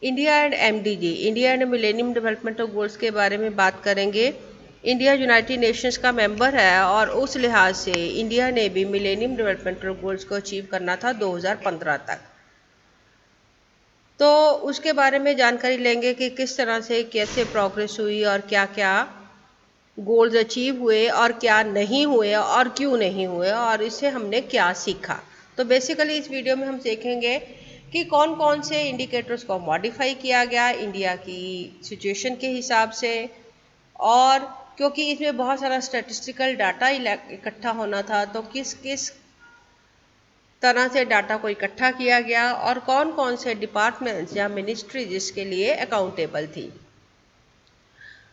India and MDG, India and millennium development goals के बारे में बात करेंगे। इंडिया यूनाइटेड नेशंस का मेंबर है और उस लिहाज से इंडिया ने भी मिलेनियम डेवलपमेंट गोल्स को अचीव करना था 2015 तक। तो उसके बारे में जानकारी लेंगे कि किस तरह से कैसे प्रोग्रेस हुई और क्या क्या गोल्स अचीव हुए और क्या नहीं हुए और क्यों नहीं हुए और इससे हमने क्या सीखा। तो बेसिकली इस वीडियो में हम देखेंगे कि कौन कौन से इंडिकेटर्स को मॉडिफाई किया गया इंडिया की सिचुएशन के हिसाब से, और क्योंकि इसमें बहुत सारा स्टैटिस्टिकल डाटा इकट्ठा होना था, तो किस किस तरह से डाटा को इकट्ठा किया गया और कौन कौन से डिपार्टमेंट्स या मिनिस्ट्रीज इसके लिए अकाउंटेबल थी।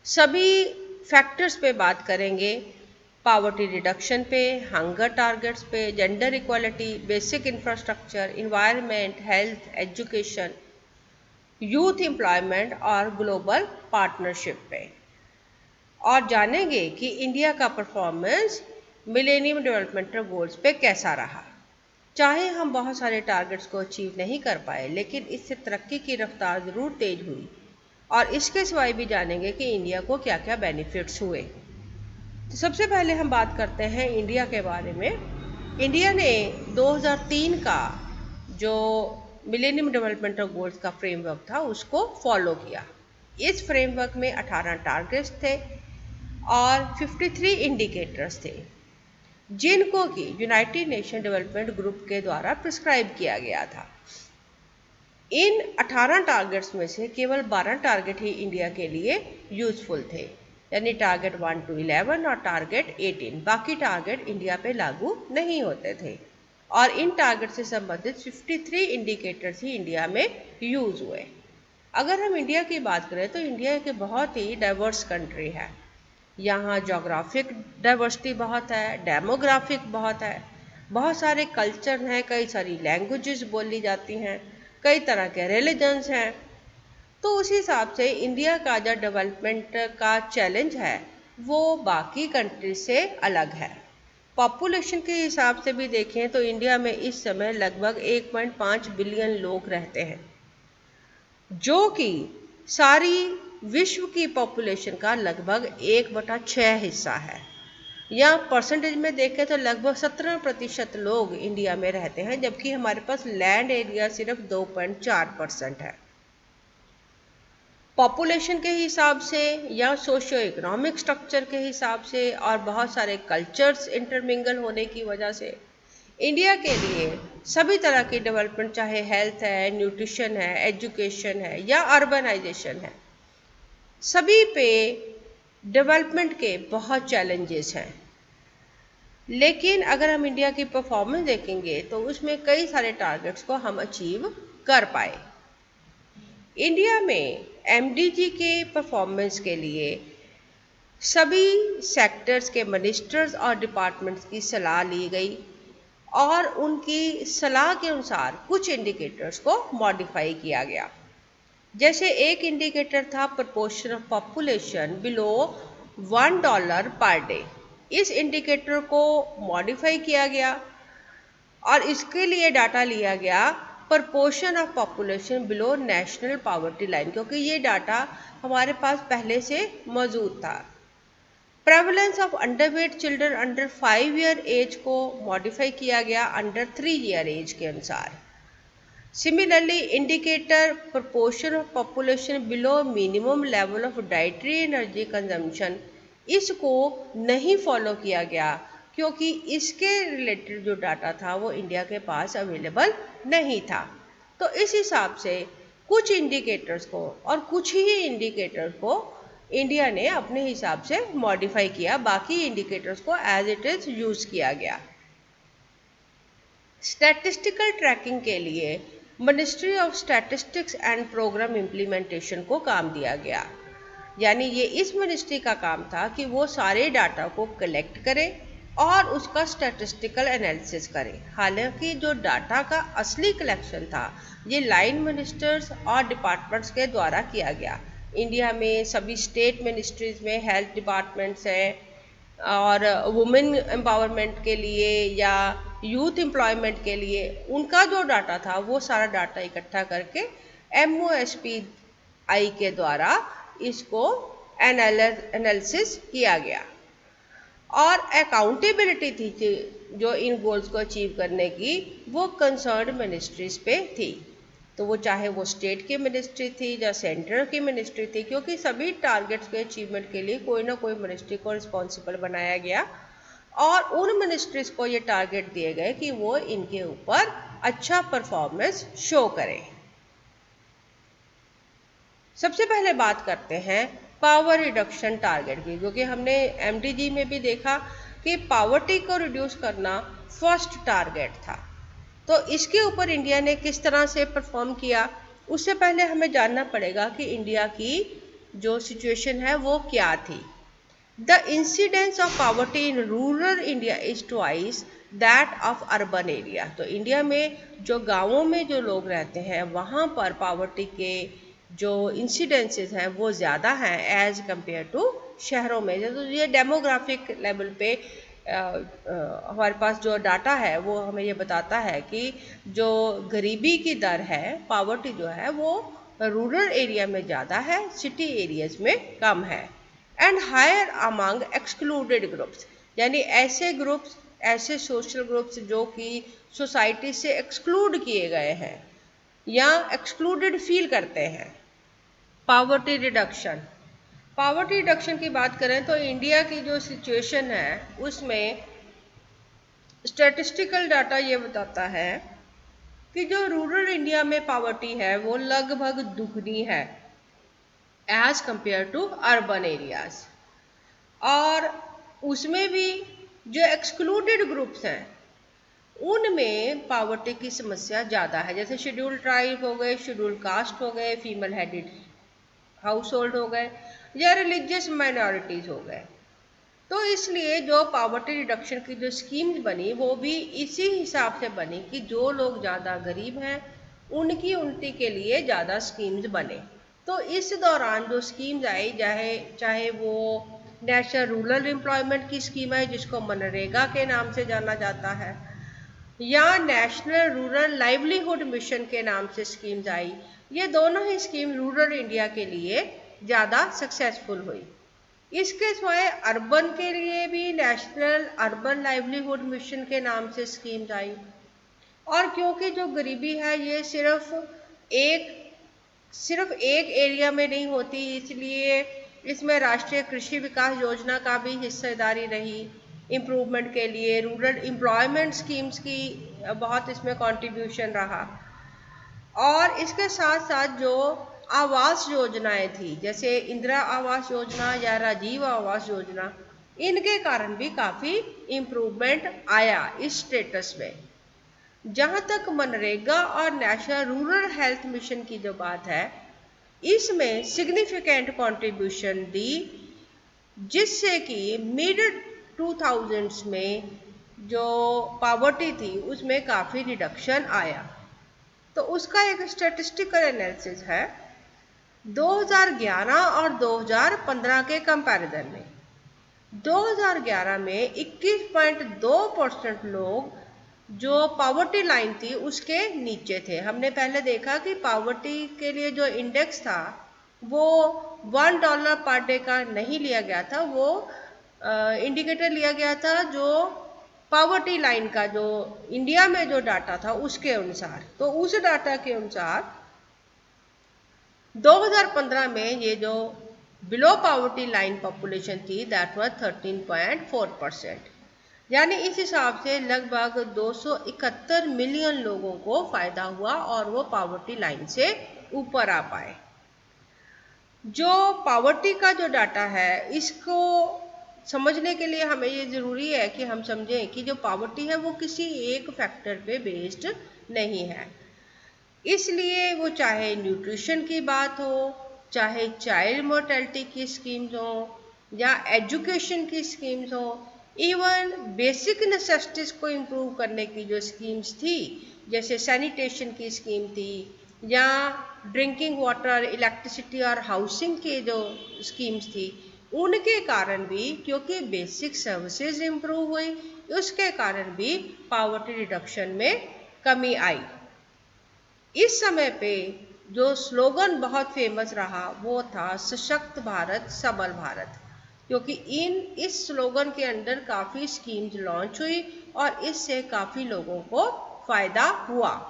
सभी फैक्टर्स पे बात करेंगे, पावर्टी रिडक्शन पे, हंगर टारगेट्स पे, gender equality, basic infrastructure, environment, health, education, youth employment और ग्लोबल पार्टनरशिप पे। और जानेंगे कि इंडिया का परफॉर्मेंस मिलेनियम डेवलपमेंट गोल्स पे कैसा रहा। चाहे हम बहुत सारे टारगेट्स को अचीव नहीं कर पाए, लेकिन इससे तरक्की की रफ्तार ज़रूर तेज हुई। और इसके सिवाय भी जानेंगे कि इंडिया को क्या क्या बेनिफिट्स हुए। तो सबसे पहले हम बात करते हैं इंडिया के बारे में। इंडिया ने 2003 का जो मिलेनियम डेवलपमेंट गोल्स का फ्रेमवर्क था उसको फॉलो किया। इस फ्रेमवर्क में 18 टारगेट्स थे और 53 इंडिकेटर्स थे, जिनको कि यूनाइटेड नेशन डेवलपमेंट ग्रुप के द्वारा प्रिस्क्राइब किया गया था। इन 18 टारगेट्स में से केवल 12 टारगेट ही इंडिया के लिए यूजफुल थे, यानी टारगेट 1 to 11 और टारगेट 18। बाकी टारगेट इंडिया पे लागू नहीं होते थे और इन टारगेट से संबंधित 53 इंडिकेटर्स ही इंडिया में यूज हुए। अगर हम इंडिया की बात करें तो इंडिया एक बहुत ही डाइवर्स कंट्री है। यहाँ जोग्राफिक डाइवर्सिटी बहुत है, डेमोग्राफिक बहुत है, बहुत सारे कल्चर हैं, कई सारी लैंग्वेजेस बोली जाती हैं, कई तरह के रिलीजन्स हैं। तो उस हिसाब से इंडिया का जो डेवलपमेंट का चैलेंज है वो बाकी कंट्री से अलग है। पॉपुलेशन के हिसाब से भी देखें तो इंडिया में इस समय लगभग 1.5 बिलियन लोग रहते हैं, जो कि सारी विश्व की पॉपुलेशन का लगभग 1/6 हिस्सा है। या परसेंटेज में देखें तो लगभग 17% लोग इंडिया में रहते हैं, जबकि हमारे पास लैंड एरिया सिर्फ 2.4% है। पॉपुलेशन के हिसाब से या सोशियो इकोनॉमिक स्ट्रक्चर के हिसाब से और बहुत सारे कल्चर्स इंटरमिंगल होने की वजह से इंडिया के लिए सभी तरह की डेवलपमेंट, चाहे हेल्थ है, न्यूट्रिशन है, एजुकेशन है या अर्बनाइजेशन है, सभी पे डेवलपमेंट के बहुत चैलेंजेस हैं। लेकिन अगर हम इंडिया की परफॉर्मेंस देखेंगे तो उसमें कई सारे टारगेट्स को हम अचीव कर पाए। इंडिया में एमडीजी के परफॉर्मेंस के लिए सभी सेक्टर्स के मिनिस्टर्स और डिपार्टमेंट्स की सलाह ली गई और उनकी सलाह के अनुसार कुछ इंडिकेटर्स को मॉडिफाई किया गया। जैसे एक इंडिकेटर था proportion of population below $1 per day. इस इंडिकेटर को मॉडिफाई किया गया और इसके लिए डाटा लिया गया proportion of population below national poverty line, क्योंकि ये डाटा हमारे पास पहले से मौजूद था। Prevalence of underweight children under 5 year age को मॉडिफाई किया गया अंडर 3 ईयर एज के अनुसार। Similarly indicator proportion of population below minimum level of dietary energy consumption, इसको नहीं फॉलो किया गया क्योंकि इसके रिलेटेड जो डाटा था वो इंडिया के पास अवेलेबल नहीं था। तो इस हिसाब से कुछ इंडिकेटर्स को और कुछ ही इंडिकेटर्स को इंडिया ने अपने हिसाब से मॉडिफाई किया, बाकी इंडिकेटर्स को एज इट इज यूज किया गया। स्टैटिस्टिकल ट्रैकिंग के लिए ministry of statistics and programme implementation को काम दिया गया, यानी ये इस मिनिस्ट्री का काम था कि वो सारे डाटा को कलेक्ट करे और उसका स्टैटिस्टिकल एनालिसिस करे। हालांकि जो डाटा का असली कलेक्शन था ये लाइन मिनिस्टर्स और डिपार्टमेंट्स के द्वारा किया गया। इंडिया में सभी स्टेट मिनिस्ट्रीज में हेल्थ डिपार्टमेंट्स हैं और वुमेन एम्पावरमेंट के लिए या यूथ एम्प्लॉयमेंट के लिए उनका जो डाटा था वो सारा डाटा इकट्ठा करके MOSPI के द्वारा इसको एनालिसिस किया गया। और अकाउंटेबिलिटी थी जो इन गोल्स को अचीव करने की, वो कंसर्न मिनिस्ट्रीज पे थी। तो वो चाहे वो स्टेट की मिनिस्ट्री थी या सेंटर की मिनिस्ट्री थी, क्योंकि सभी टारगेट्स के अचीवमेंट के लिए कोई ना कोई मिनिस्ट्री को रिस्पॉन्सिबल बनाया गया और उन मिनिस्ट्रीज को ये टारगेट दिए गए कि वो इनके ऊपर अच्छा परफॉर्मेंस शो करें। सबसे पहले बात करते हैं पावर रिडक्शन टारगेट की, क्योंकि हमने MDG में भी देखा कि पावर्टी को रिड्यूस करना फर्स्ट टारगेट था। तो इसके ऊपर इंडिया ने किस तरह से परफॉर्म किया, उससे पहले हमें जानना पड़ेगा कि इंडिया की जो सिचुएशन है वो क्या थी। The incidence of poverty in rural India is twice that of urban area. तो इंडिया में जो गांवों में जो लोग रहते हैं वहाँ पर पावर्टी के जो इंसिडेंसेस हैं वो ज़्यादा हैं एज कंपेयर टू शहरों में। तो ये डेमोग्राफिक लेवल पे हमारे पास जो डाटा है वो हमें ये बताता है कि जो गरीबी की दर है, पावर्टी जो है वो रूरल एरिया में ज़्यादा है, सिटी एरियाज में कम है। And higher among excluded groups, यानी ऐसे ग्रुप्स, ऐसे सोशल ग्रुप्स जो कि सोसाइटी से एक्सक्लूड किए गए हैं या एक्सक्लूडेड फील करते हैं। पावर्टी रिडक्शन, पावर्टी रिडक्शन की बात करें तो इंडिया की जो सिचुएशन है उसमें स्टैटिस्टिकल डाटा ये बताता है कि जो रूरल इंडिया में पावर्टी है वो लगभग दुगनी है as compare to urban areas. और उसमें भी जो एक्सक्लूडेड ग्रुप्स हैं उनमें पावर्टी की समस्या ज़्यादा है, जैसे शेड्यूल ट्राइब हो गए, शेड्यूल कास्ट हो गए, फीमेल हेडेड हाउस होल्ड हो गए या रिलीजियस माइनॉरिटीज़ हो गए। तो इसलिए जो पावर्टी रिडक्शन की जो स्कीम्स बनी वो भी इसी हिसाब से बनी कि जो लोग ज़्यादा गरीब हैं उनकी उन्नति के लिए ज़्यादा स्कीम्स बने। तो इस दौरान जो स्कीम्स आई, चाहे वो नेशनल रूरल एम्प्लॉयमेंट की स्कीम है जिसको मनरेगा के नाम से जाना जाता है, या नेशनल रूरल लाइवलीहुड मिशन के नाम से स्कीम्स आई, ये दोनों ही स्कीम रूरल इंडिया के लिए ज़्यादा सक्सेसफुल हुई। इसके सिवाय अर्बन के लिए भी नेशनल अर्बन लाइवलीहुड मिशन के नाम से स्कीम्स आई। और क्योंकि जो गरीबी है ये सिर्फ एक एरिया में नहीं होती, इसलिए इसमें राष्ट्रीय कृषि विकास योजना का भी हिस्सेदारी रही इम्प्रूवमेंट के लिए। रूरल एम्प्लॉयमेंट स्कीम्स की बहुत इसमें कंट्रीब्यूशन रहा। और इसके साथ साथ जो आवास योजनाएं थी, जैसे इंदिरा आवास योजना या राजीव आवास योजना, इनके कारण भी काफ़ी इम्प्रूवमेंट आया इस स्टेटस में। जहाँ तक मनरेगा और नेशनल रूरल हेल्थ मिशन की जो बात है, इसमें सिग्निफिकेंट कंट्रीब्यूशन दी, जिससे कि मिड 2000s में जो पावर्टी थी उसमें काफ़ी रिडक्शन आया। तो उसका एक स्टैटिस्टिकल एनालिसिस है 2011 और 2015 के कंपैरिजन में। 2011 में 21.2% लोग जो पावर्टी लाइन थी उसके नीचे थे। हमने पहले देखा कि पावर्टी के लिए जो इंडेक्स था वो $1 पर डे का नहीं लिया गया था, वो इंडिकेटर लिया गया था जो पावर्टी लाइन का जो इंडिया में जो डाटा था उसके अनुसार। तो उस डाटा के अनुसार 2015 में ये जो बिलो पावर्टी लाइन पॉपुलेशन थी दैट वाज 13.4%, यानी इस हिसाब से लगभग 271 मिलियन लोगों को फायदा हुआ और वो पावर्टी लाइन से ऊपर आ पाए। जो पावर्टी का जो डाटा है इसको समझने के लिए हमें ये ज़रूरी है कि हम समझें कि जो पावर्टी है वो किसी एक फैक्टर पे बेस्ड नहीं है। इसलिए वो चाहे न्यूट्रिशन की बात हो, चाहे चाइल्ड मोर्टेलिटी की स्कीम्स हो या एजुकेशन की स्कीम्स हो, इवन बेसिक नेसेसिटीज को इम्प्रूव करने की जो स्कीम्स थी, जैसे सैनिटेशन की स्कीम थी या ड्रिंकिंग वाटर, इलेक्ट्रिसिटी और हाउसिंग के जो स्कीम्स थी, उनके कारण भी, क्योंकि बेसिक सर्विसेज इम्प्रूव हुई, उसके कारण भी पावर्टी रिडक्शन में कमी आई। इस समय पे जो स्लोगन बहुत फेमस रहा वो था सशक्त भारत सबल भारत, क्योंकि इस स्लोगन के अंडर काफ़ी स्कीम्स लॉन्च हुई और इससे काफ़ी लोगों को फायदा हुआ।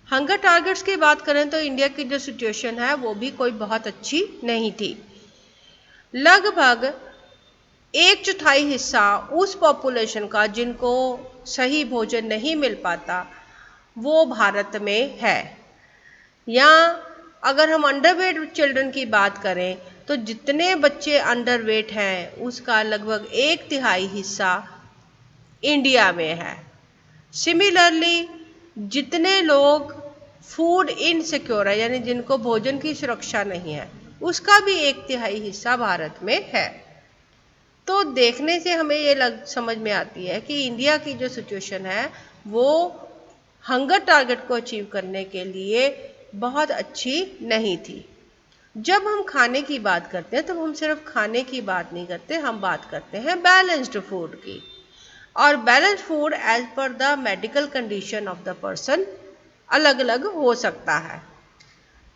हंगर टारगेट्स की बात करें तो इंडिया की जो सिचुएशन है वो भी कोई बहुत अच्छी नहीं थी। लगभग 1/4 हिस्सा उस पॉपुलेशन का जिनको सही भोजन नहीं मिल पाता वो भारत में है। या अगर हम अंडरवेट चिल्ड्रन की बात करें तो जितने बच्चे अंडरवेट हैं उसका लगभग 1/3 हिस्सा इंडिया में है। सिमिलरली जितने लोग फूड इनसिक्योर है यानी जिनको भोजन की सुरक्षा नहीं है उसका भी 1/3 हिस्सा भारत में है। तो देखने से हमें ये समझ में आती है कि इंडिया की जो सिचुएशन है वो हंगर टारगेट को अचीव करने के लिए बहुत अच्छी नहीं थी। जब हम खाने की बात करते हैं तो हम सिर्फ खाने की बात नहीं करते, हम बात करते हैं बैलेंस्ड फूड की। और balance food as per the medical condition of the person अलग अलग हो सकता है।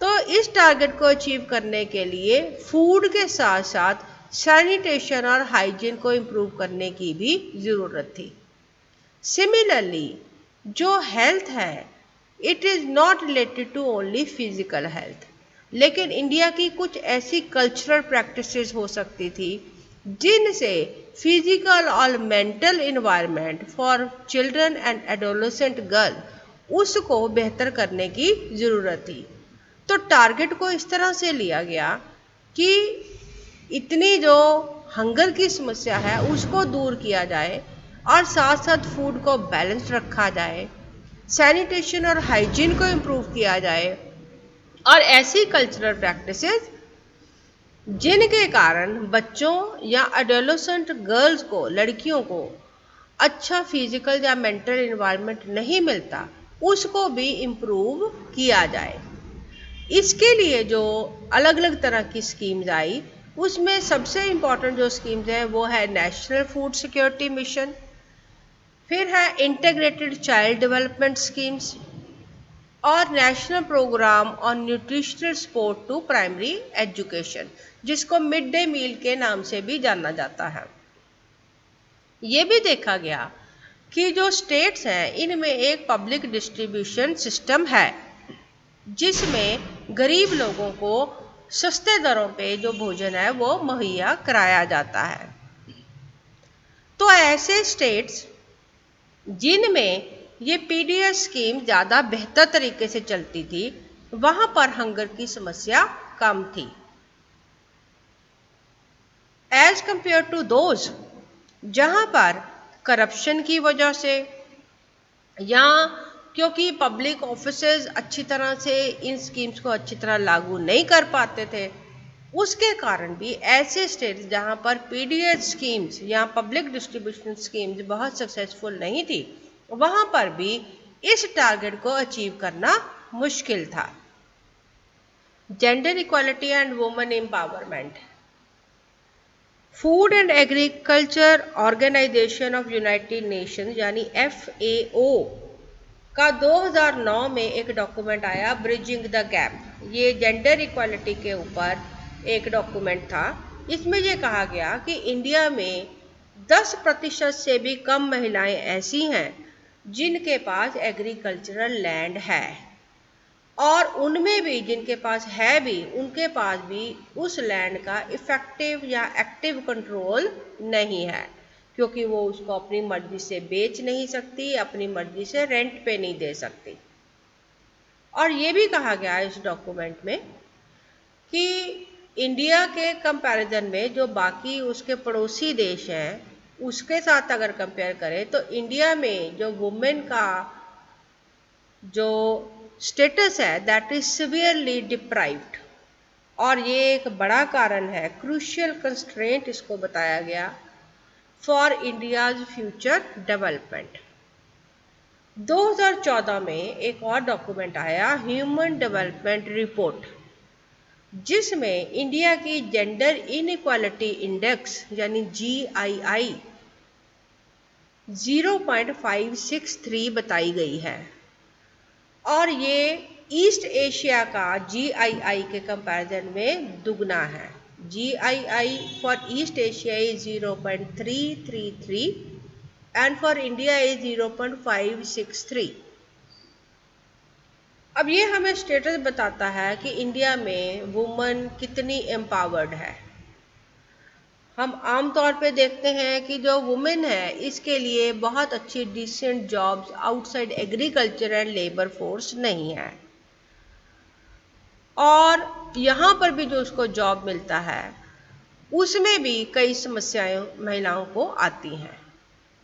तो इस टारगेट को अचीव करने के लिए फूड के साथ साथ सैनिटेशन और हाइजीन को इम्प्रूव करने की भी ज़रूरत थी। सिमिलरली जो हेल्थ है it is not related to only physical health, लेकिन इंडिया की कुछ ऐसी कल्चरल प्रैक्टिसेस हो सकती थी जिनसे फिजिकल और mental environment for children and adolescent girl उसको बेहतर करने की ज़रूरत थी। तो टारगेट को इस तरह से लिया गया कि इतनी जो हंगर की समस्या है उसको दूर किया जाए और साथ साथ फूड को बैलेंस रखा जाए, सैनिटेशन और हाइजीन को इम्प्रूव किया जाए और ऐसी कल्चरल प्रैक्टिसेस जिनके कारण बच्चों या एडोलेसेंट गर्ल्स को, लड़कियों को अच्छा फिजिकल या मेंटल इन्वायरमेंट नहीं मिलता उसको भी इम्प्रूव किया जाए। इसके लिए जो अलग अलग तरह की स्कीम्स आई उसमें सबसे इम्पॉर्टेंट जो स्कीम्स है वो है नेशनल फूड सिक्योरिटी मिशन, फिर है इंटीग्रेटेड चाइल्ड डेवलपमेंट स्कीम्स और national programme on nutritional support to primary education जिसको मिड डे मील के नाम से भी जाना जाता है। ये भी देखा गया कि जो स्टेट्स हैं इनमें एक पब्लिक डिस्ट्रीब्यूशन सिस्टम है जिसमें गरीब लोगों को सस्ते दरों पे जो भोजन है वो मुहैया कराया जाता है। तो ऐसे स्टेट्स जिनमें ये पीडीएस स्कीम ज़्यादा बेहतर तरीके से चलती थी वहाँ पर हंगर की समस्या कम थी एज कंपेयर टू दोज जहाँ पर करप्शन की वजह से या क्योंकि पब्लिक ऑफिसर्स अच्छी तरह से इन स्कीम्स को अच्छी तरह लागू नहीं कर पाते थे, उसके कारण भी ऐसे स्टेट्स जहाँ पर पीडीएस स्कीम्स या पब्लिक डिस्ट्रीब्यूशन स्कीम्स बहुत सक्सेसफुल नहीं थी वहाँ पर भी इस टारगेट को अचीव करना मुश्किल था। Gender equality and women empowerment, food and agriculture organisation of United Nations यानी FAO का 2009 में एक डॉक्यूमेंट आया ब्रिजिंग द गैप। ये जेंडर इक्वालिटी के ऊपर एक डॉक्यूमेंट था। इसमें ये कहा गया कि इंडिया में 10% से भी कम महिलाएं ऐसी हैं जिनके पास एग्रीकल्चरल लैंड है और उनमें भी जिनके पास है भी उनके पास भी उस लैंड का इफ़ेक्टिव या एक्टिव कंट्रोल नहीं है क्योंकि वो उसको अपनी मर्जी से बेच नहीं सकती, अपनी मर्जी से रेंट पे नहीं दे सकती। और ये भी कहा गया है इस डॉक्यूमेंट में कि इंडिया के कंपैरिजन में जो बाकी उसके पड़ोसी देश हैं उसके साथ अगर कंपेयर करें तो इंडिया में जो वुमेन का जो स्टेटस है दैट इज सिवियरली डिप्राइव्ड और ये एक बड़ा कारण है, क्रूशियल कंस्ट्रेंट इसको बताया गया फॉर इंडियाज फ्यूचर डेवलपमेंट। 2014 में एक और डॉक्यूमेंट आया ह्यूमन डेवलपमेंट रिपोर्ट जिसमें इंडिया की जेंडर इनइक्वालिटी इंडेक्स यानी GII 0.563 बताई गई है और ये ईस्ट एशिया का GII के कंपैरिजन में दुगना है। GII for east Asia is 0.333 and for India is 0.563। अब ये हमें स्टेटस बताता है कि इंडिया में वुमन कितनी एम्पावर्ड है। हम आमतौर पे देखते हैं कि जो वुमेन है इसके लिए बहुत अच्छी decent jobs outside agriculture and labour force नहीं है, और यहाँ पर भी जो उसको जॉब मिलता है उसमें भी कई समस्याएं महिलाओं को आती हैं।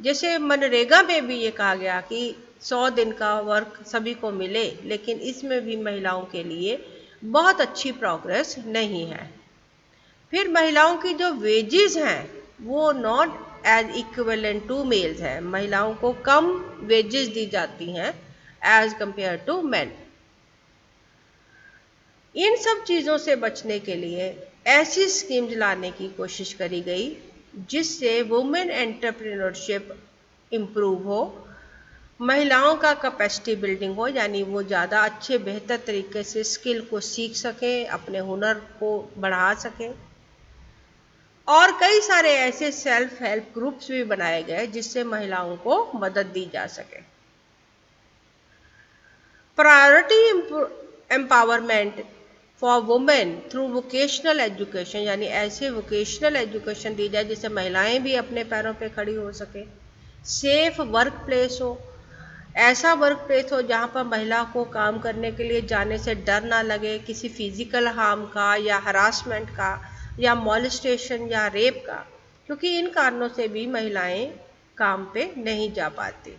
जैसे मनरेगा में भी ये कहा गया कि 100 दिन का वर्क सभी को मिले, लेकिन इसमें भी महिलाओं के लिए बहुत अच्छी प्रोग्रेस नहीं है। फिर महिलाओं की जो वेजेस हैं वो not as equivalent to males है। महिलाओं को कम वेजेस दी जाती हैं एज कंपेयर टू मेन। इन सब चीज़ों से बचने के लिए ऐसी स्कीम्स लाने की कोशिश करी गई जिससे वुमेन एंटरप्रेन्योरशिप इम्प्रूव हो, महिलाओं का कैपेसिटी बिल्डिंग हो, यानी वो ज़्यादा अच्छे बेहतर तरीके से स्किल को सीख सकें, अपने हुनर को बढ़ा सकें। और कई सारे ऐसे सेल्फ हेल्प ग्रुप्स भी बनाए गए जिससे महिलाओं को मदद दी जा सके। Priority empowerment for women through vocational education, यानी ऐसे वोकेशनल एजुकेशन दी जाए जिससे महिलाएं भी अपने पैरों पे खड़ी हो सके। सेफ वर्क प्लेस हो, ऐसा वर्क प्लेस हो जहाँ पर महिला को काम करने के लिए जाने से डर ना लगे, किसी फिजिकल हार्म का या हरासमेंट का या मॉलेस्टेशन या रेप का, क्योंकि इन कारणों से भी महिलाएं काम पे नहीं जा पाती।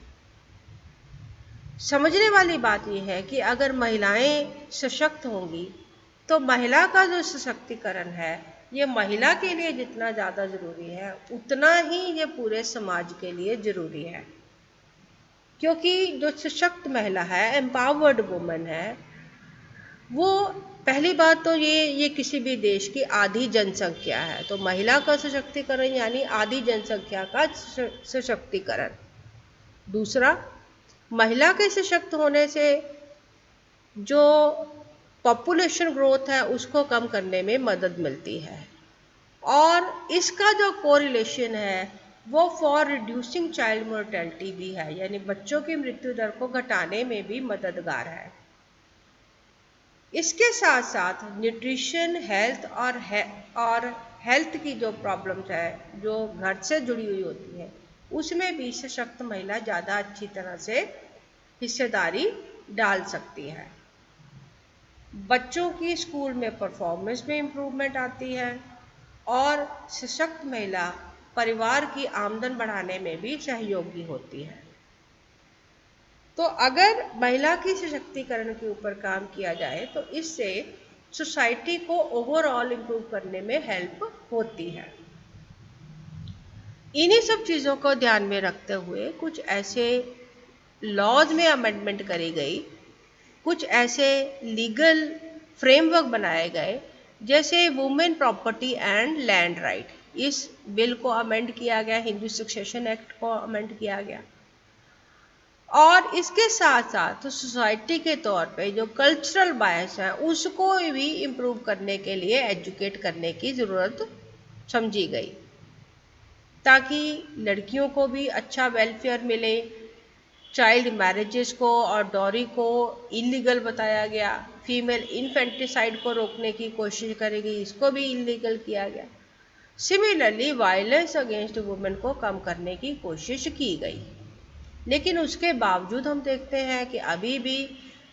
समझने वाली बात यह है कि अगर महिलाएं सशक्त होंगी तो महिला का जो सशक्तिकरण है ये महिला के लिए जितना ज़्यादा ज़रूरी है उतना ही ये पूरे समाज के लिए ज़रूरी है। क्योंकि जो सशक्त महिला है, एम्पावर्ड वुमन है, वो पहली बात तो ये किसी भी देश की आधी जनसंख्या है। तो महिला का सशक्तिकरण यानी आधी जनसंख्या का सशक्तिकरण। दूसरा, महिला के सशक्त होने से जो पॉपुलेशन ग्रोथ है उसको कम करने में मदद मिलती है, और इसका जो कोरिलेशन है वो फॉर रिड्यूसिंग चाइल्ड मोर्टेलिटी भी है, यानी बच्चों की मृत्यु दर को घटाने में भी मददगार है। इसके साथ साथ न्यूट्रिशन, हेल्थ और हेल्थ की जो प्रॉब्लम्स है जो घर से जुड़ी हुई होती है उसमें भी सशक्त महिला ज़्यादा अच्छी तरह से हिस्सेदारी डाल सकती है। बच्चों की स्कूल में परफॉर्मेंस में इम्प्रूवमेंट आती है, और सशक्त महिला परिवार की आमदन बढ़ाने में भी सहयोगी होती है। तो अगर महिला की सशक्तिकरण के ऊपर काम किया जाए तो इससे सोसाइटी को ओवरऑल इम्प्रूव करने में हेल्प होती है। इन्हीं सब चीज़ों को ध्यान में रखते हुए कुछ ऐसे लॉज में अमेंडमेंट करी गई, कुछ ऐसे लीगल फ्रेमवर्क बनाए गए, जैसे women property and land right. इस बिल को अमेंड किया गया, हिंदू सक्सेशन एक्ट को अमेंड किया गया, और इसके साथ साथ तो सोसाइटी के तौर पे जो कल्चरल बायस है उसको भी इम्प्रूव करने के लिए एजुकेट करने की ज़रूरत समझी गई, ताकि लड़कियों को भी अच्छा वेलफेयर मिले। चाइल्ड मैरिजेस को और डॉरी को इलीगल बताया गया, फीमेल इन्फेंटिसाइड को रोकने की कोशिश करेगी, इसको भी इलीगल किया गया। सिमिलरली वायलेंस अगेंस्ट वुमेन को कम करने की कोशिश की गई, लेकिन उसके बावजूद हम देखते हैं कि अभी भी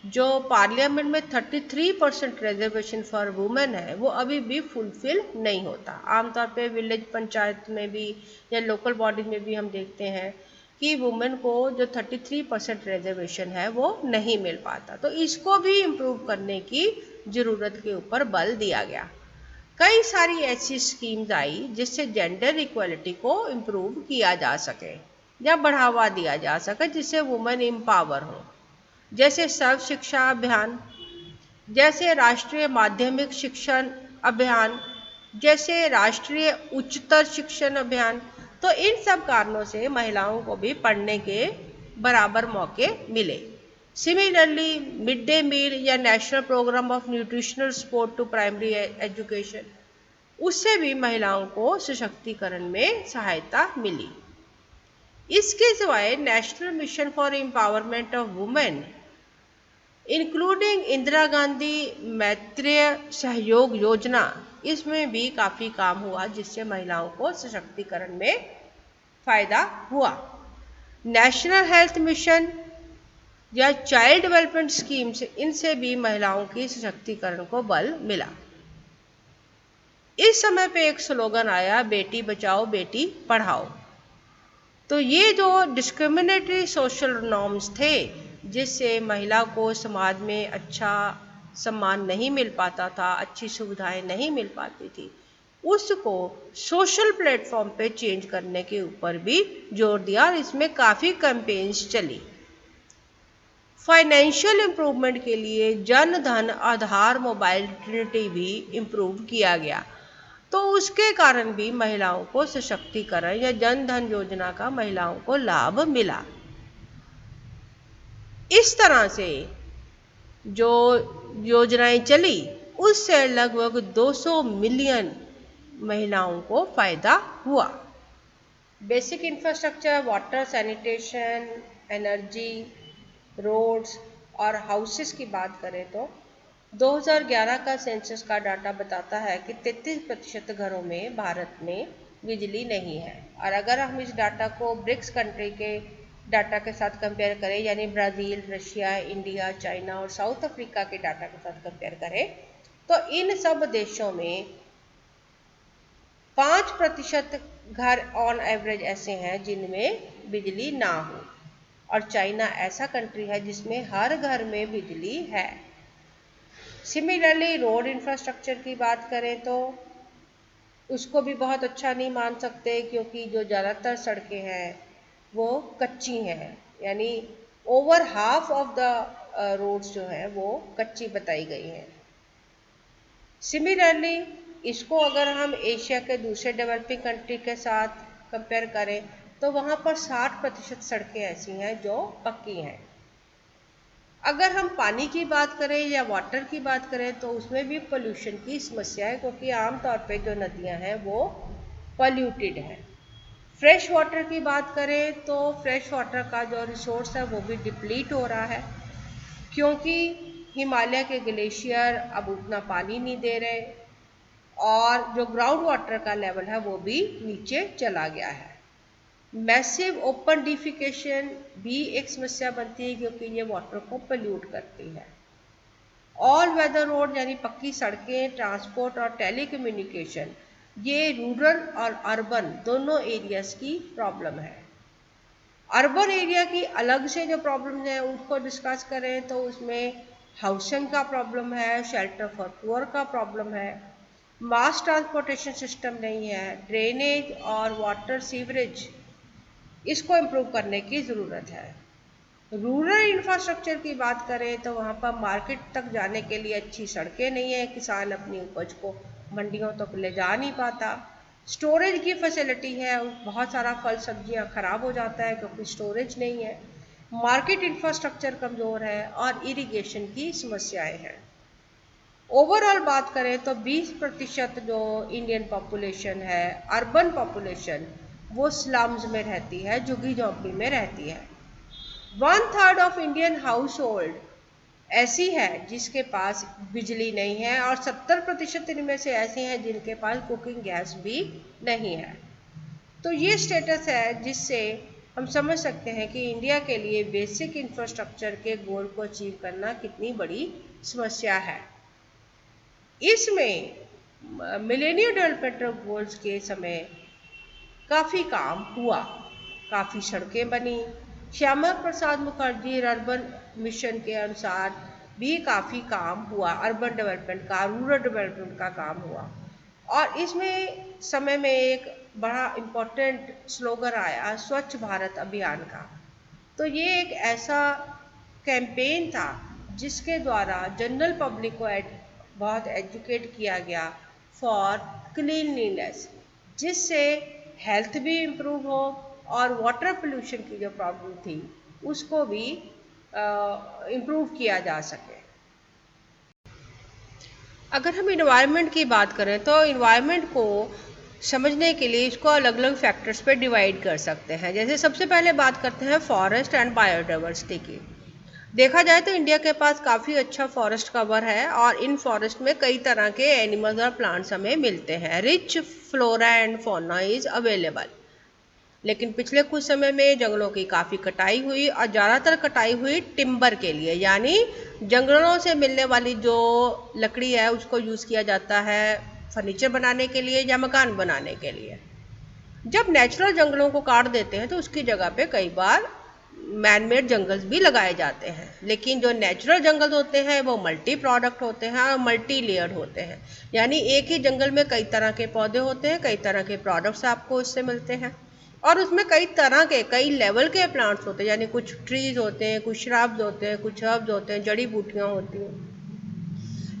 जो पार्लियामेंट में 33% रिजर्वेशन फॉर वुमेन है वो अभी भी फुलफिल नहीं होता। आमतौर पे विलेज पंचायत में भी या लोकल बॉडी में भी हम देखते हैं कि वुमेन को जो 33% रिजर्वेशन है वो नहीं मिल पाता। तो इसको भी इम्प्रूव करने की ज़रूरत के ऊपर बल दिया गया। कई सारी ऐसी स्कीम्स आई जिससे जेंडर इक्वलिटी को इम्प्रूव किया जा सके या बढ़ावा दिया जा सके, जिससे वुमेन एम्पावर हो, जैसे सर्व शिक्षा अभियान, जैसे राष्ट्रीय माध्यमिक शिक्षण अभियान, जैसे राष्ट्रीय उच्चतर शिक्षण अभियान। तो इन सब कारणों से महिलाओं को भी पढ़ने के बराबर मौके मिले। सिमिलरली मिड डे मील या national programme of nutritional support to primary education, उससे भी महिलाओं को सशक्तिकरण में सहायता मिली। इसके सिवाय national mission for empowerment of women including Indira Gandhi Maitreya सहयोग योजना, इसमें भी काफ़ी काम हुआ जिससे महिलाओं को सशक्तिकरण में फायदा हुआ। नेशनल हेल्थ मिशन या चाइल्ड डेवलपमेंट स्कीम्स, इनसे भी महिलाओं की सशक्तिकरण को बल मिला। इस समय पे एक स्लोगन आया, बेटी बचाओ बेटी पढ़ाओ। तो ये जो डिस्क्रिमिनेटरी सोशल नॉर्म्स थे जिससे महिला को समाज में अच्छा सम्मान नहीं मिल पाता था, अच्छी सुविधाएं नहीं मिल पाती थी, उसको सोशल प्लेटफॉर्म पे चेंज करने के ऊपर भी जोर दिया और इसमें काफ़ी कैंपेन्स चली। फाइनेंशियल इम्प्रूवमेंट के लिए जन धन आधार मोबाइल ट्रिनिटी भी इम्प्रूव किया गया, तो उसके कारण भी महिलाओं को सशक्तिकरण या जन धन योजना का महिलाओं को लाभ मिला। इस तरह से जो योजनाएं चली उससे लगभग 200 मिलियन महिलाओं को फायदा हुआ। Basic infrastructure, water, sanitation, energy, roads और हाउसेस की बात करें तो 2011 का सेंसस का डाटा बताता है कि 33% घरों में भारत में बिजली नहीं है। और अगर हम इस डाटा को ब्रिक्स कंट्री के डाटा के साथ कंपेयर करें, यानी ब्राज़ील, रशिया, इंडिया, चाइना और साउथ अफ्रीका के डाटा के साथ कंपेयर करें, तो इन सब देशों में 5% घर ऑन एवरेज ऐसे हैं जिनमें बिजली ना हो, और चाइना ऐसा कंट्री है जिसमें हर घर में बिजली है। सिमिलरली रोड इंफ्रास्ट्रक्चर की बात करें तो उसको भी बहुत अच्छा नहीं मान सकते, क्योंकि जो ज़्यादातर सड़कें हैं वो कच्ची हैं, यानी over half of the roads जो हैं वो कच्ची बताई गई हैं। सिमिलरली इसको अगर हम एशिया के दूसरे डेवलपिंग कंट्री के साथ कंपेयर करें तो वहाँ पर 60% सड़कें ऐसी हैं जो पक्की हैं। अगर हम पानी की बात करें या वाटर की बात करें तो उसमें भी पोल्यूशन की समस्या है, क्योंकि आमतौर पे जो नदियां हैं वो पॉल्यूटेड हैं। फ्रेश वाटर की बात करें तो फ्रेश वाटर का जो रिसोर्स है वो भी डिप्लीट हो रहा है, क्योंकि हिमालय के ग्लेशियर अब उतना पानी नहीं दे रहे और जो ग्राउंड वाटर का लेवल है वो भी नीचे चला गया है। मैसिव ओपन डिफिकेशन भी एक समस्या बनती है, क्योंकि ये वाटर को पोल्यूट करती है। ऑल वेदर रोड यानी पक्की सड़कें, ट्रांसपोर्ट और टेलीकम्युनिकेशन, ये रूरल और अर्बन दोनों एरियाज की प्रॉब्लम है। अर्बन एरिया की अलग से जो प्रॉब्लम है उसको डिस्कस करें तो उसमें हाउसिंग का प्रॉब्लम है, शेल्टर फॉर पुअर का प्रॉब्लम है, मास ट्रांसपोर्टेशन सिस्टम नहीं है, ड्रेनेज और वाटर सीवरेज, इसको इम्प्रूव करने की ज़रूरत है। रूरल इंफ्रास्ट्रक्चर की बात करें तो वहाँ पर मार्केट तक जाने के लिए अच्छी सड़कें नहीं है, किसान अपनी उपज को मंडियों तक ले जा नहीं पाता। स्टोरेज की फैसिलिटी है, बहुत सारा फल सब्जियाँ खराब हो जाता है क्योंकि स्टोरेज नहीं है। मार्केट इंफ्रास्ट्रक्चर कमज़ोर है और इरिगेशन की समस्याएं हैं। ओवरऑल बात करें तो 20% जो इंडियन पॉपुलेशन है, अर्बन पॉपुलेशन, वो स्लम्स में रहती है, झुग्गी झोंपड़ी में रहती है। 1/3 ऑफ इंडियन हाउस होल्ड ऐसी है जिसके पास बिजली नहीं है और 70% इनमें से ऐसे हैं जिनके पास कुकिंग गैस भी नहीं है। तो ये स्टेटस है जिससे हम समझ सकते हैं कि इंडिया के लिए बेसिक इंफ्रास्ट्रक्चर के गोल को अचीव करना कितनी बड़ी समस्या है। इसमें मिलेनियम डेवलपमेंट गोल्स के समय काफ़ी काम हुआ, काफ़ी सड़कें बनी। श्यामा प्रसाद मुखर्जी अर्बन मिशन के अनुसार भी काफ़ी काम हुआ, अर्बन डेवलपमेंट का, रूरल डेवलपमेंट का काम हुआ। और इसमें समय में एक बड़ा इम्पोर्टेंट स्लोगन आया, स्वच्छ भारत अभियान का। तो ये एक ऐसा कैंपेन था जिसके द्वारा जनरल पब्लिक को बहुत एजुकेट किया गया फॉर क्लीनलीनेस, जिससे हेल्थ भी इम्प्रूव हो और वाटर पोल्यूशन की जो प्रॉब्लम थी उसको भी इम्प्रूव किया जा सके। अगर हम इन्वायरमेंट की बात करें तो इन्वायरमेंट को समझने के लिए इसको अलग अलग फैक्टर्स पे डिवाइड कर सकते हैं। जैसे सबसे पहले बात करते हैं फॉरेस्ट एंड बायोडाइवर्सिटी की। देखा जाए तो इंडिया के पास काफ़ी अच्छा फॉरेस्ट कवर है और इन फॉरेस्ट में कई तरह के एनिमल्स और प्लांट्स हमें मिलते हैं। Rich flora and fauna is available. लेकिन पिछले कुछ समय में जंगलों की काफ़ी कटाई हुई और ज़्यादातर कटाई हुई टिम्बर के लिए, यानी जंगलों से मिलने वाली जो लकड़ी है उसको यूज़ किया जाता है फर्नीचर बनाने के लिए या मकान बनाने के लिए। जब नेचुरल जंगलों को काट देते हैं तो उसकी जगह पे कई बार मैन मेड जंगल्स भी लगाए जाते हैं। लेकिन जो नेचुरल जंगल होते हैं वो मल्टी प्रोडक्ट होते हैं और मल्टी लेयर्ड होते हैं, यानी एक ही जंगल में कई तरह के पौधे होते हैं, कई तरह के प्रोडक्ट्स आपको इससे मिलते हैं और उसमें कई तरह के कई लेवल के प्लांट्स होते हैं, यानी कुछ ट्रीज होते हैं, कुछ श्रब्स होते हैं, कुछ हर्ब्स होते हैं, जड़ी बूटियाँ होती हैं।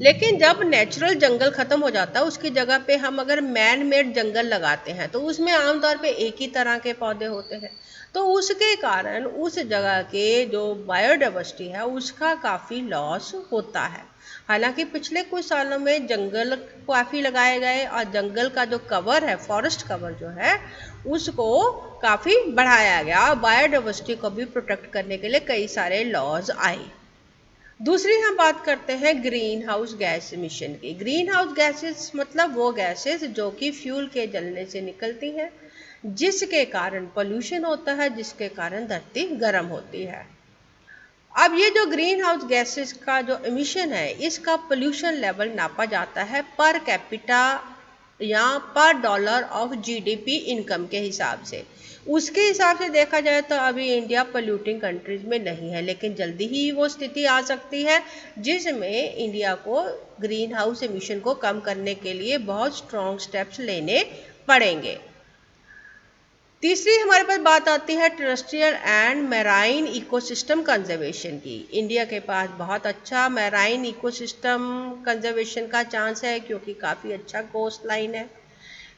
लेकिन जब नेचुरल जंगल खत्म हो जाता है उसकी जगह पे हम अगर मैन मेड जंगल लगाते हैं तो उसमें आमतौर पे एक ही तरह के पौधे होते हैं, तो उसके कारण उस जगह के जो बायोडाइवर्सिटी है उसका काफ़ी लॉस होता है। हालांकि पिछले कुछ सालों में जंगल काफ़ी लगाए गए और जंगल का जो कवर है, फॉरेस्ट कवर जो है, उसको काफ़ी बढ़ाया गया और बायोडाइवर्सिटी को भी प्रोटेक्ट करने के लिए कई सारे लॉज आए। दूसरी हम बात करते हैं ग्रीन हाउस गैस इमिशन की। ग्रीन हाउस गैसेस मतलब वो गैसेस जो कि फ्यूल के जलने से निकलती हैं, जिसके कारण पोल्यूशन होता है, जिसके कारण धरती गर्म होती है। अब ये जो ग्रीन हाउस गैसेस का जो इमिशन है इसका पोल्यूशन लेवल नापा जाता है पर कैपिटा या पर डॉलर ऑफ जीडीपी इनकम के हिसाब से। उसके हिसाब से देखा जाए तो अभी इंडिया पोल्यूटिंग कंट्रीज में नहीं है, लेकिन जल्दी ही वो स्थिति आ सकती है जिसमें इंडिया को ग्रीन हाउस एमिशन को कम करने के लिए बहुत स्ट्रॉन्ग स्टेप्स लेने पड़ेंगे। तीसरी हमारे पास बात आती है terrestrial and marine ecosystem conservation की। इंडिया के पास बहुत अच्छा मैराइन इकोसिस्टम कंजर्वेशन का चांस है क्योंकि काफ़ी अच्छा कोस्ट लाइन है,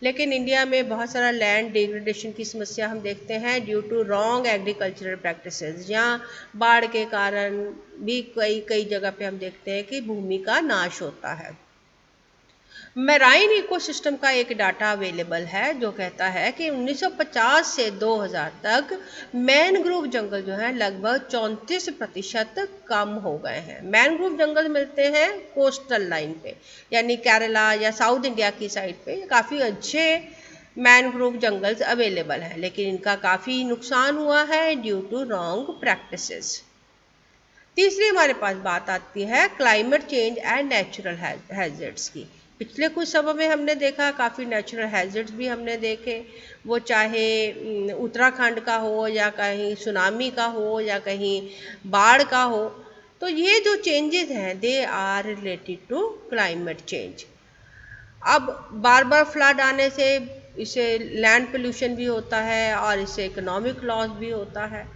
लेकिन इंडिया में बहुत सारा लैंड डिग्रेडेशन की समस्या हम देखते हैं due to wrong agricultural practices, या बाढ़ के कारण भी कई कई जगह पे हम देखते हैं कि भूमि का नाश होता है। मैराइन इकोसिस्टम का एक डाटा अवेलेबल है जो कहता है कि 1950 से 2000 तक मैनग्रोव जंगल जो है लगभग 34% कम हो गए हैं। मैनग्रोव जंगल मिलते हैं कोस्टल लाइन पे, यानी केरला या साउथ इंडिया की साइड पे काफ़ी अच्छे मैनग्रोव जंगल्स अवेलेबल हैं, लेकिन इनका काफ़ी नुकसान हुआ है ड्यू टू रॉन्ग प्रैक्टिसेस। तीसरी हमारे पास बात आती है climate change and natural hazards की। पिछले कुछ समय में हमने देखा काफ़ी नेचुरल हैजर्ड्स भी हमने देखे, वो चाहे उत्तराखंड का हो या कहीं सुनामी का हो या कहीं बाढ़ का हो। तो ये जो चेंजेस हैं they are related to climate change. अब बार बार फ्लड आने से इससे लैंड पोल्यूशन भी होता है और इससे इकोनॉमिक लॉस भी होता है।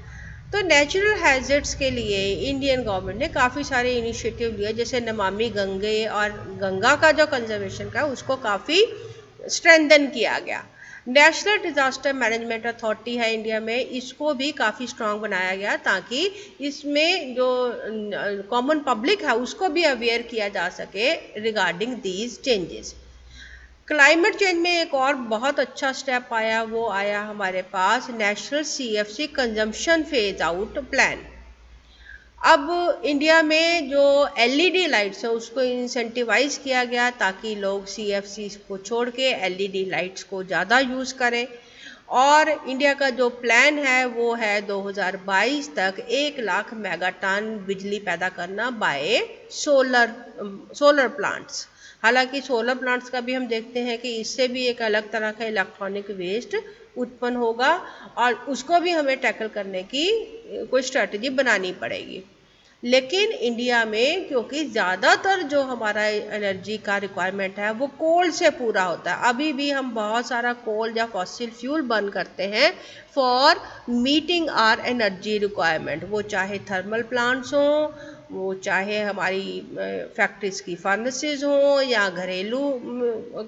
तो नेचुरल हैजर्ड्स के लिए इंडियन गवर्नमेंट ने काफ़ी सारे इनिशिएटिव लिए, जैसे नमामि गंगे और गंगा का जो कंजर्वेशन का उसको काफ़ी स्ट्रेंथन किया गया। नेशनल डिजास्टर मैनेजमेंट अथॉरिटी है इंडिया में, इसको भी काफ़ी स्ट्रांग बनाया गया ताकि इसमें जो कॉमन पब्लिक है उसको भी अवेयर किया जा सके regarding these changes. Climate change में एक और बहुत अच्छा स्टेप आया, वो आया हमारे पास national CFC consumption phase out plan. अब इंडिया में जो एलईडी लाइट्स है उसको इंसेंटिवाइज किया गया ताकि लोग सीएफसी को छोड़ के एलईडी लाइट्स को ज़्यादा यूज़ करें, और इंडिया का जो प्लान है वो है 2022 तक 1 लाख मेगाटन बिजली पैदा करना बाय सोलर प्लांट्स। हालांकि सोलर प्लांट्स का भी हम देखते हैं कि इससे भी एक अलग तरह का इलेक्ट्रॉनिक वेस्ट उत्पन्न होगा और उसको भी हमें टैकल करने की कोई स्ट्रैटेजी बनानी पड़ेगी। लेकिन इंडिया में क्योंकि ज़्यादातर जो हमारा एनर्जी का रिक्वायरमेंट है वो कोल से पूरा होता है, अभी भी हम बहुत सारा कोल या फॉसिल फ्यूल बर्न करते हैं for meeting our energy requirement, वो चाहे थर्मल प्लांट्स हों, वो चाहे हमारी फैक्ट्रीज की फर्नेसेस हों या घरेलू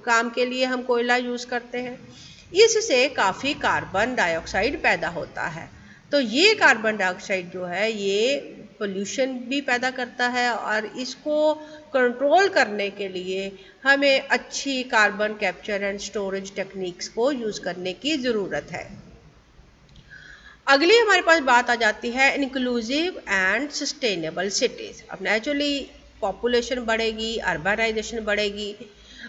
काम के लिए हम कोयला यूज़ करते हैं। इससे काफ़ी कार्बन डाइऑक्साइड पैदा होता है। तो ये कार्बन डाइऑक्साइड जो है ये पोल्यूशन भी पैदा करता है, और इसको कंट्रोल करने के लिए हमें अच्छी carbon capture and storage techniques को यूज़ करने की ज़रूरत है। अगली हमारे पास बात आ जाती है इंक्लूसिव एंड सस्टेनेबल सिटीज़। अब नेचुरली पॉपुलेशन बढ़ेगी, अर्बनाइजेशन बढ़ेगी।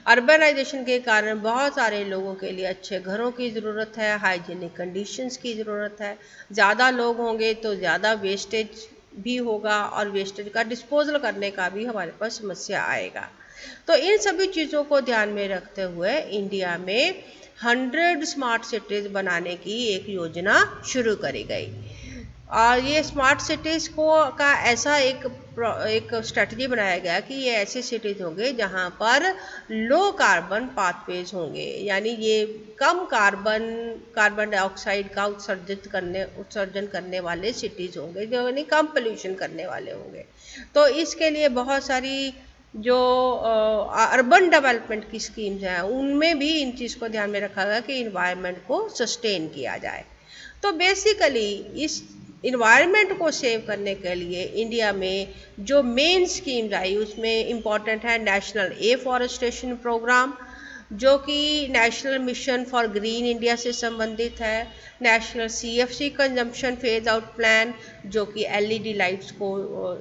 अर्बनाइजेशन के कारण बहुत सारे लोगों के लिए अच्छे घरों की ज़रूरत है, हाइजीनिक कंडीशंस की ज़रूरत है। ज़्यादा लोग होंगे तो ज़्यादा वेस्टेज भी होगा, और वेस्टेज का डिस्पोजल करने का भी हमारे पास समस्या आएगा। तो इन सभी चीज़ों को ध्यान में रखते हुए इंडिया में 100 स्मार्ट सिटीज़ बनाने की एक योजना शुरू करी गई। और ये स्मार्ट सिटीज़ को का ऐसा एक स्ट्रेटजी बनाया गया कि ये ऐसे सिटीज़ होंगे जहाँ पर लो कार्बन पाथवेज होंगे, यानी ये कम कार्बन डाइऑक्साइड का उत्सर्जन करने वाले सिटीज़ होंगे, जो यानी कम पोल्यूशन करने वाले होंगे। तो इसके लिए बहुत सारी जो अर्बन डेवलपमेंट की स्कीम्स हैं उनमें भी इन चीज़ को ध्यान में रखा गया कि इन्वायरमेंट को सस्टेन किया जाए। तो बेसिकली इस इन्वायरमेंट को सेव करने के लिए इंडिया में जो मेन स्कीम्स आई उसमें इम्पॉर्टेंट है नेशनल एफॉरेस्टेशन प्रोग्राम, जो कि national mission for green India से संबंधित है। National CFC consumption phase out plan, जो कि एलईडी लाइट्स को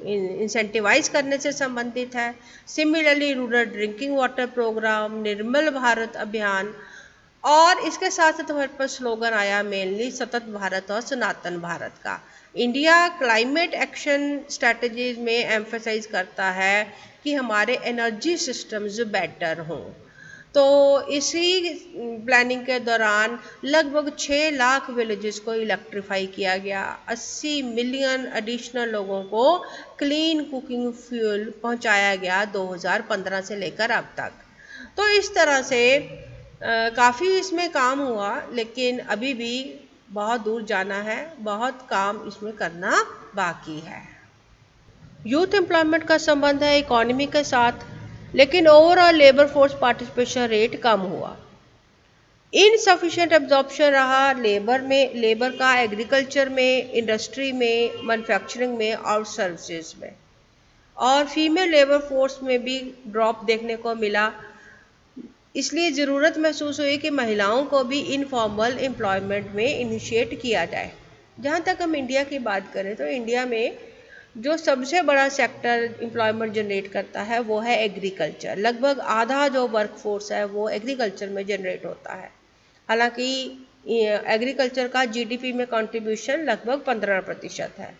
इंसेंटिवाइज करने से संबंधित है। Similarly rural drinking water programme, Nirmal Bharat Abhiyan, और इसके साथ साथ हमारे पास स्लोगन आया मेनली सतत भारत और सनातन भारत का। इंडिया क्लाइमेट एक्शन स्ट्रेटजीज में एम्फेसाइज करता है कि हमारे एनर्जी सिस्टम्स बेटर हों। तो इसी प्लानिंग के दौरान लगभग 6 लाख विलेजेस को इलेक्ट्रीफाई किया गया। 80 मिलियन एडिशनल लोगों को क्लीन कुकिंग फ्यूल पहुंचाया गया 2015 से लेकर अब तक। तो इस तरह से काफ़ी इसमें काम हुआ, लेकिन अभी भी बहुत दूर जाना है, बहुत काम इसमें करना बाकी है। यूथ एम्प्लॉयमेंट का संबंध है इकोनॉमी के साथ, लेकिन overall labour force participation rate कम हुआ। इनसफिशिएंट एब्जॉर्प्शन रहा लेबर का एग्रीकल्चर में, इंडस्ट्री में, मैन्युफैक्चरिंग में और सर्विसेज में। और फीमेल लेबर फोर्स में भी ड्रॉप देखने को मिला। इसलिए ज़रूरत महसूस हुई कि महिलाओं को भी इनफॉर्मल एम्प्लॉयमेंट में इनिशिएट किया जाए। जहाँ तक हम इंडिया की बात करें तो इंडिया में जो सबसे बड़ा सेक्टर एम्प्लॉयमेंट जनरेट करता है वो है एग्रीकल्चर। लगभग आधा जो वर्कफोर्स है वो एग्रीकल्चर में जनरेट होता है। हालांकि एग्रीकल्चर का जीडीपी में कंट्रीब्यूशन लगभग 15% है।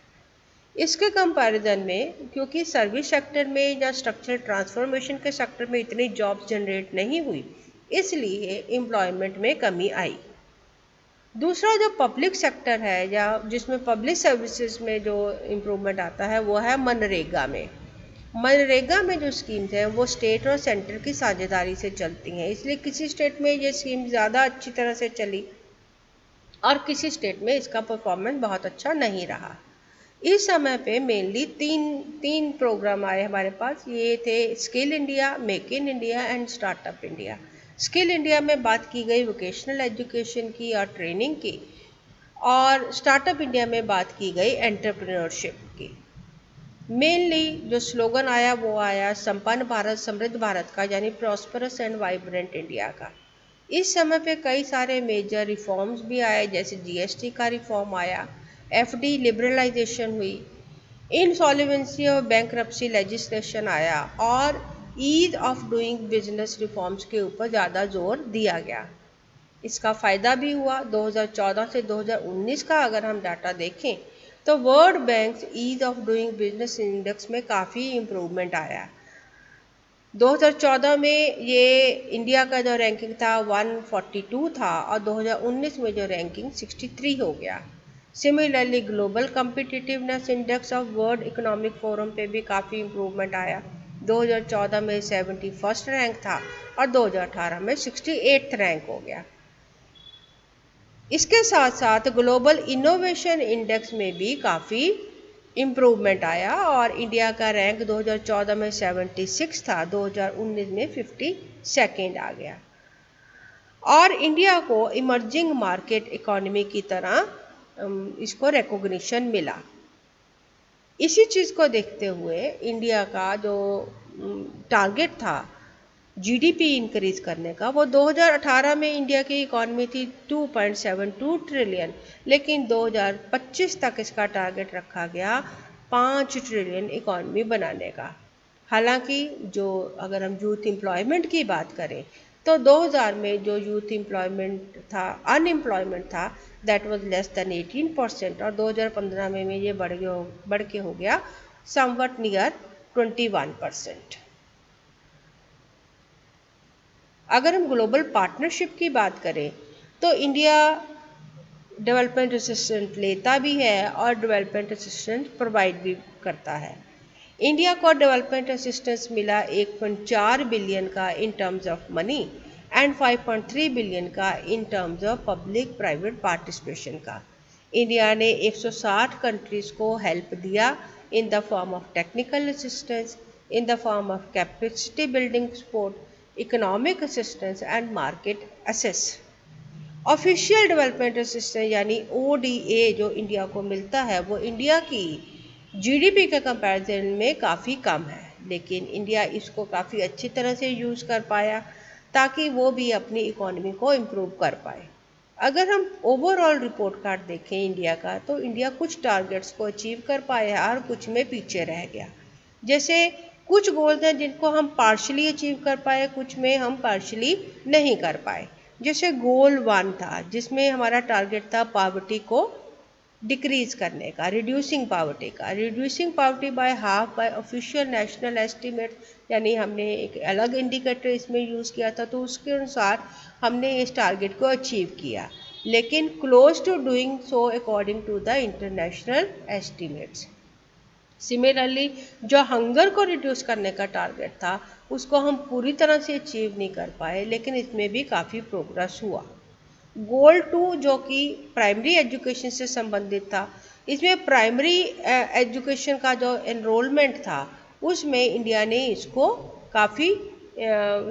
इसके कंपैरिजन में क्योंकि सर्विस सेक्टर में या स्ट्रक्चरल ट्रांसफॉर्मेशन के सेक्टर में इतनी जॉब्स जनरेट नहीं हुई, इसलिए एम्प्लॉयमेंट में कमी आई। दूसरा जो पब्लिक सेक्टर है या जिसमें पब्लिक सर्विसेज में जो इम्प्रूवमेंट आता है वो है मनरेगा में। मनरेगा में जो स्कीम्स हैं वो स्टेट और सेंटर की साझेदारी से चलती हैं, इसलिए किसी स्टेट में ये स्कीम ज़्यादा अच्छी तरह से चली और किसी स्टेट में इसका परफॉर्मेंस बहुत अच्छा नहीं रहा। इस समय पे मेनली तीन प्रोग्राम आए हमारे पास। ये थे skill India, make in India and startup India. Skill India में बात की गई वोकेशनल एजुकेशन की और ट्रेनिंग की, और स्टार्टअप इंडिया में बात की गई एंटरप्रेन्योरशिप की। मेनली जो स्लोगन आया वो आया संपन्न भारत समृद्ध भारत का, यानी प्रॉस्परस एंड वाइब्रेंट इंडिया का। इस समय पे कई सारे मेजर रिफॉर्म्स भी आए, जैसे जीएसटी का रिफॉर्म आया, एफडी लिबरलाइजेशन हुई, इनसॉल्वेंसी और बैंकरप्सी लेजिस्लेशन आया, और ease of doing business reforms के ऊपर ज़्यादा जोर दिया गया। इसका फ़ायदा भी हुआ। 2014 से 2019 का अगर हम डाटा देखें तो World Bank ease of doing business index में काफ़ी इम्प्रूवमेंट आया। 2014 में ये इंडिया का जो रैंकिंग था 142 था, और 2019 में जो रैंकिंग 63 हो गया। Similarly global competitiveness index of world economic forum पे भी काफ़ी इम्प्रूवमेंट आया। 2014 में 71st रैंक था और 2018 में 68th रैंक हो गया। इसके साथ साथ ग्लोबल इनोवेशन इंडेक्स में भी काफ़ी इम्प्रूवमेंट आया, और इंडिया का रैंक 2014 में 76 था, 2019 में 52nd आ गया, और इंडिया को इमर्जिंग मार्केट इकोनॉमी की तरह इसको रिकॉग्निशन मिला। इसी चीज़ को देखते हुए इंडिया का जो टारगेट था जीडीपी इंक्रीज करने का, वो 2018 में इंडिया की इकॉनमी थी 2.72 ट्रिलियन, लेकिन 2025 तक इसका टारगेट रखा गया 5 ट्रिलियन इकॉनमी बनाने का। हालांकि जो अगर हम यूथ एम्प्लॉयमेंट की बात करें तो 2000 में जो यूथ एम्प्लॉयमेंट था, अनएम्प्लॉयमेंट था, दैट वाज लेस देन 18%, और 2015 में ये बढ़ के हो गया समवट नियर 21%। अगर हम ग्लोबल पार्टनरशिप की बात करें तो इंडिया डेवलपमेंट असिस्टेंट लेता भी है और डेवलपमेंट असिस्टेंट प्रोवाइड भी करता है। इंडिया को डेवलपमेंट असिस्टेंस मिला 1.4 बिलियन का in terms of money and 5.3 billion का in terms of public private participation का। इंडिया ने 160 कंट्रीज को हेल्प दिया in the form of technical assistance, in the form of capacity building support, economic assistance and market access. Official development assistance यानी ODA जो India को मिलता है वो इंडिया की जीडीपी के कंपैरिजन में काफ़ी कम है, लेकिन इंडिया इसको काफ़ी अच्छी तरह से यूज़ कर पाया ताकि वो भी अपनी इकोनॉमी को इम्प्रूव कर पाए। अगर हम ओवरऑल रिपोर्ट कार्ड देखें इंडिया का, तो इंडिया कुछ टारगेट्स को अचीव कर पाया और कुछ में पीछे रह गया। जैसे कुछ गोल्स हैं जिनको हम पार्शली अचीव कर पाए, कुछ में हम पार्शली नहीं कर पाए। जैसे गोल 1 था जिसमें हमारा टारगेट था पॉवर्टी को डिक्रीज करने का, reducing poverty by half by official national estimate, यानी हमने एक अलग इंडिकेटर इसमें यूज़ किया था, तो उसके अनुसार हमने इस टारगेट को अचीव किया, लेकिन close to doing so according to the international estimates. Similarly जो हंगर को रिड्यूस करने का टारगेट था उसको हम पूरी तरह से अचीव नहीं कर पाए, लेकिन इसमें भी काफ़ी प्रोग्रेस हुआ। गोल 2 जो कि प्राइमरी एजुकेशन से संबंधित था, इसमें प्राइमरी एजुकेशन का जो एनरोलमेंट था उसमें इंडिया ने इसको काफ़ी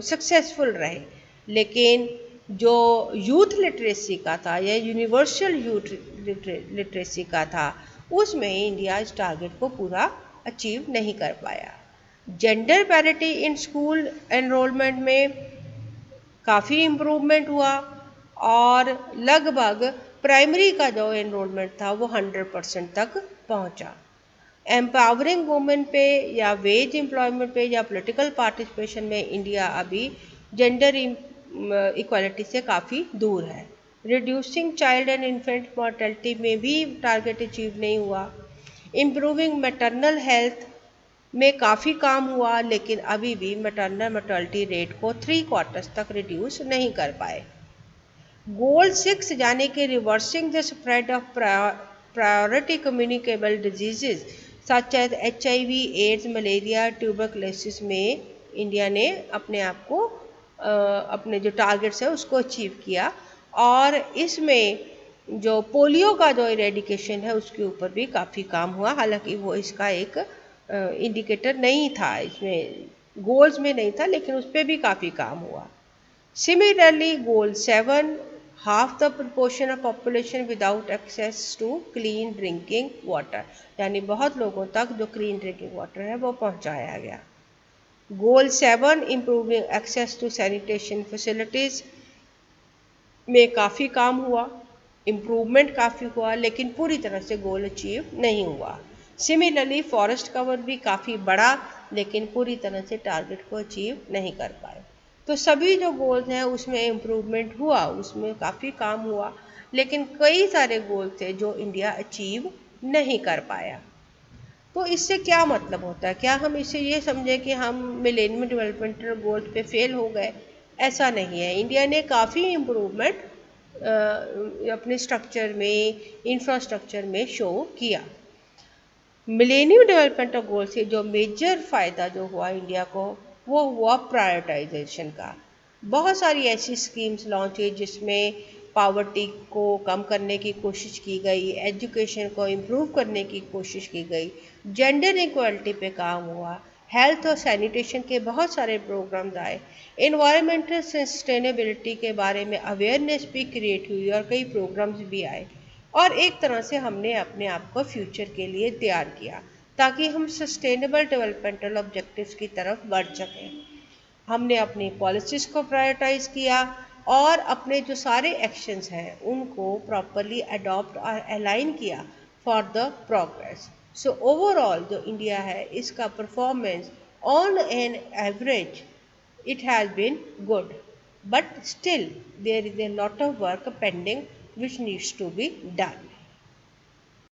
सक्सेसफुल रहे, लेकिन जो यूथ लिटरेसी का था या यूनिवर्सल यूथ लिटरेसी का था उसमें इंडिया इस टारगेट को पूरा अचीव नहीं कर पाया। Gender parity in school enrolment में काफ़ी इम्प्रूवमेंट हुआ और लगभग प्राइमरी का जो एनरोलमेंट था वो 100% तक पहुंचा। एम्पावरिंग वुमेन पे या वेज एम्प्लॉयमेंट पे या पॉलिटिकल पार्टिसिपेशन में इंडिया अभी जेंडर इक्वालिटी से काफ़ी दूर है। Reducing child and infant mortality में भी टारगेट अचीव नहीं हुआ। इम्प्रूविंग मैटरनल हेल्थ में काफ़ी काम हुआ, लेकिन अभी भी मैटरनल मॉर्टेलिटी रेट को 3/4 तक रिड्यूस नहीं कर पाए। गोल 6 यानी कि reversing the spread of priority communicable diseases such as HIV, AIDS, malaria, tuberculosis में इंडिया ने अपने आप को अपने जो टारगेट्स है उसको अचीव किया, और इसमें जो पोलियो का जो इरेडिकेशन है उसके ऊपर भी काफ़ी काम हुआ। हालांकि वो इसका एक इंडिकेटर नहीं था, इसमें गोल्स में नहीं था, लेकिन उस पर भी काफ़ी काम हुआ। Similarly goal 7 half the proportion of population without access to clean drinking water, यानी बहुत लोगों तक जो क्लीन ड्रिंकिंग वाटर है वो पहुंचाया गया। Goal 7 improving access to sanitation facilities में काफ़ी काम हुआ, इम्प्रूवमेंट काफ़ी हुआ, लेकिन पूरी तरह से गोल अचीव नहीं हुआ। सिमिलरली फॉरेस्ट कवर भी काफ़ी बढ़ा, लेकिन पूरी तरह से टारगेट को अचीव नहीं कर पाए। तो सभी जो गोल्स हैं उसमें इम्प्रूवमेंट हुआ, उसमें काफ़ी काम हुआ, लेकिन कई सारे गोल थे जो इंडिया अचीव नहीं कर पाया। तो इससे क्या मतलब होता है? क्या हम इससे ये समझें कि हम मिलेनियम डेवलपमेंटल गोल्स पे फेल हो गए? ऐसा नहीं है। इंडिया ने काफ़ी इम्प्रूवमेंट अपने स्ट्रक्चर में, इंफ्रास्ट्रक्चर में शो किया। मिलेनियम डेवलपमेंट गोल से जो मेजर फ़ायदा जो हुआ इंडिया को, वो हुआ प्रायोरिटाइजेशन का। बहुत सारी ऐसी स्कीम्स लॉन्च हुई जिसमें पावर्टी को कम करने की कोशिश की गई, एजुकेशन को इम्प्रूव करने की कोशिश की गई, जेंडर इक्वालिटी पे काम हुआ, हेल्थ और सैनिटेशन के बहुत सारे प्रोग्राम्स आए, इन्वायरमेंटल सस्टेनेबिलिटी के बारे में अवेयरनेस भी क्रिएट हुई और कई प्रोग्राम्स भी आए, और एक तरह से हमने अपने आप को फ्यूचर के लिए तैयार किया ताकि हम सस्टेनेबल डेवलपमेंटल ऑब्जेक्टिव्स की तरफ बढ़ सकें। हमने अपनी पॉलिसीज़ को प्रायोरिटाइज किया और अपने जो सारे एक्शंस हैं उनको प्रॉपरली अडॉप्ट और अलाइन किया for the progress. So overall जो इंडिया है इसका performance on an average it has been good, but still there is a lot of work pending which needs to be done.